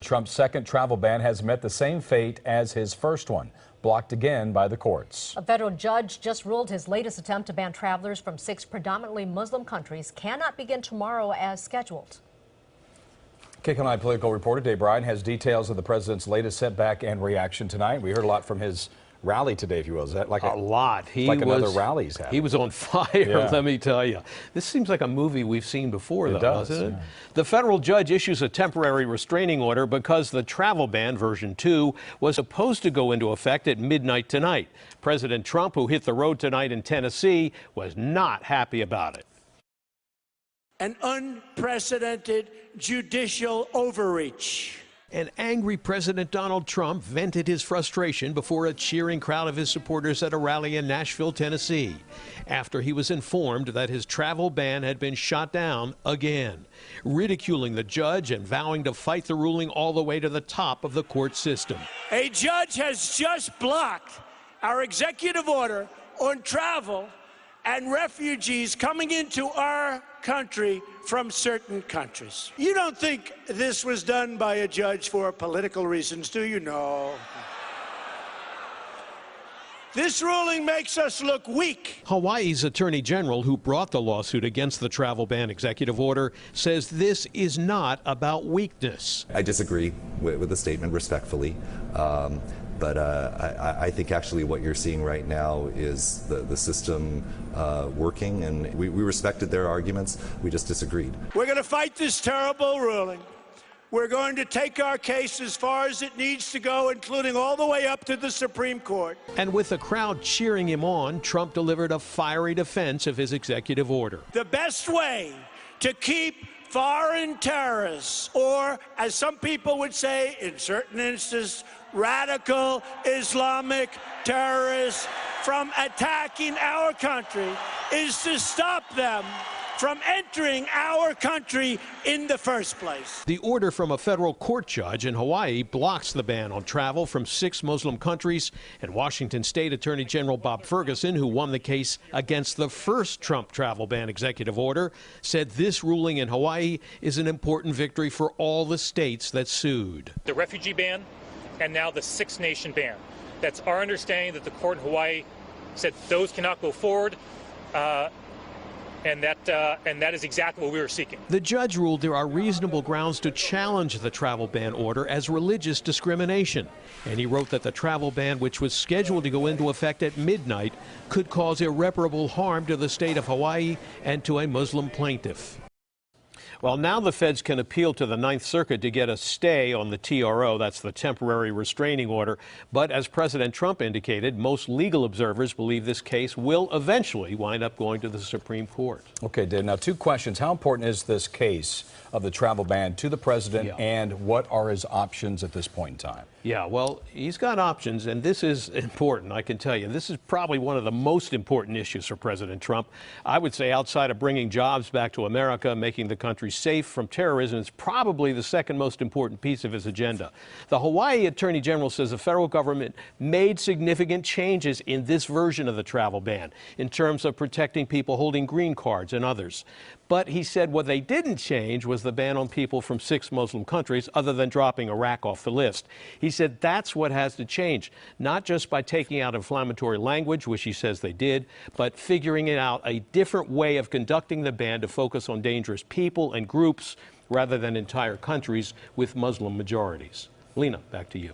Trump's second travel ban has met the same fate as his first one, blocked again by the courts. A federal judge just ruled his latest attempt to ban travelers from 6 predominantly Muslim countries cannot begin tomorrow as scheduled. KCAL9 political reporter Bryan has details of the president's latest setback and reaction tonight. We heard a lot from his rally today, if you will. Is that like a lot? Another rally he's having. He was on fire, let me tell you. This seems like a movie we've seen before, though, doesn't it? Yeah. The federal judge issues a temporary restraining order because the travel ban, version 2, was supposed to go into effect at midnight tonight. President Trump, who hit the road tonight in Tennessee, was not happy about it. An unprecedented judicial overreach. An angry President Donald Trump vented his frustration before a cheering crowd of his supporters at a rally in Nashville, Tennessee, after he was informed that his travel ban had been shot down again, ridiculing the judge and vowing to fight the ruling all the way to the top of the court system. A judge has just blocked our executive order on travel and refugees coming into our country from certain countries. You don't think this was done by a judge for political reasons, do you? No. This ruling makes us look weak. Hawaii's Attorney General, who brought the lawsuit against the travel ban executive order, says this is not about weakness. I disagree with the statement respectfully. But I think actually what you're seeing right now is the system working, and we respected their arguments. We just disagreed. We're going to fight this terrible ruling. We're going to take our case as far as it needs to go, including all the way up to the Supreme Court. And with the crowd cheering him on, Trump delivered a fiery defense of his executive order. The best way to keep foreign terrorists, or as some people would say in certain instances, radical Islamic terrorists from attacking our country, is to stop them from entering our country in the first place. The order from a federal court judge in Hawaii blocks the ban on travel from 6 Muslim countries, and Washington State Attorney General Bob Ferguson, who won the case against the first Trump travel ban executive order, said this ruling in Hawaii is an important victory for all the states that sued. The refugee ban and now the 6-nation ban. That's our understanding that the court in Hawaii said those cannot go forward. And that is exactly what we were seeking. The judge ruled there are reasonable grounds to challenge the travel ban order as religious discrimination. And he wrote that the travel ban, which was scheduled to go into effect at midnight, could cause irreparable harm to the state of Hawaii and to a Muslim plaintiff. Well, now the feds can appeal to the Ninth Circuit to get a stay on the TRO, that's the temporary restraining order. But as President Trump indicated, most legal observers believe this case will eventually wind up going to the Supreme Court. Okay, Dave, now 2 questions. How important is this case of the travel ban to the president, and what are his options at this point in time? Yeah, well, he's got options, and this is important, I can tell you. This is probably one of the most important issues for President Trump. I would say outside of bringing jobs back to America, making the country safe from terrorism, is probably the second most important piece of his agenda. The Hawaii Attorney General says the federal government made significant changes in this version of the travel ban in terms of protecting people holding green cards and others. But he said what they didn't change was the ban on people from 6 Muslim countries, other than dropping Iraq off the list. He said that's what has to change, not just by taking out inflammatory language, which he says they did, but figuring out a different way of conducting the ban to focus on dangerous people and groups rather than entire countries with Muslim majorities. Lena, back to you.